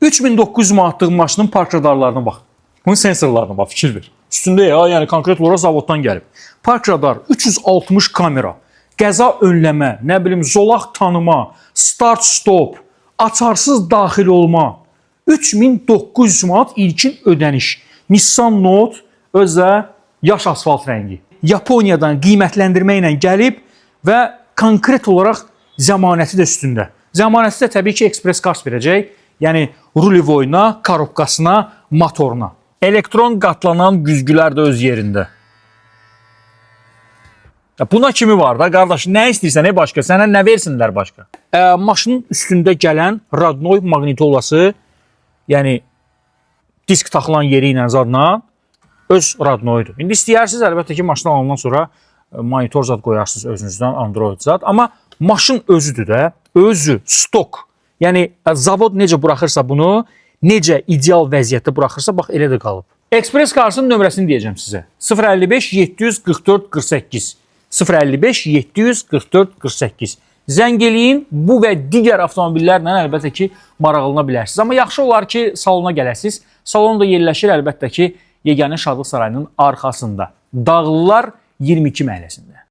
3900 manatlıq maşının park radarlarına bax. Bunun sensorlarına bax, fikir ver. Üstündə ya, yəni konkret olaraq zavoddan gəlib. Park radar, 360 kamera, qəza önləmə, nə bilim, zolaq tanıma, start stop, açarsız daxil olma. 3900 manat ilkin ödəniş. Nissan Note özə yaş asfalt rəngi. Yaponiyadan qiymətləndirmə ilə gəlib və konkret olaraq zəmanəti də üstündə. Zəmanəti də təbii ki, ekspres kart verəcək. Yəni, rulevoyuna, korobkasına, motoruna. Elektron qatlanan güzgülər də öz yerində. Buna kimi var da, qardaş, nə istəyirsən, başqa? Sənə nə versinlər başqa? Maşının üstündə gələn radnoy maqnitolası, yəni disk taxılan yeri ilə zadla öz radnoydur. İndi istəyirsiniz, əlbəttə ki, maşını alandan sonra monitor zad qoyarsınız özünüzdən, Android zad. Amma maşın özüdür də, özü, stok. Yəni, zavod necə buraxırsa bunu, necə ideal vəziyyətdə buraxırsa, bax, elə də qalıb. Ekspres kartın nömrəsini deyəcəm sizə. 055 744 48. 055 744 48. Zəng eləyin, bu və digər avtomobillərlə əlbəttə ki, maraqlana bilərsiniz. Amma yaxşı olar ki, salona gələsiniz. Salon da yerləşir əlbəttə ki, Yeganə Şadlıq Sarayının arxasında. Dağlılar 22 məhəlləsində.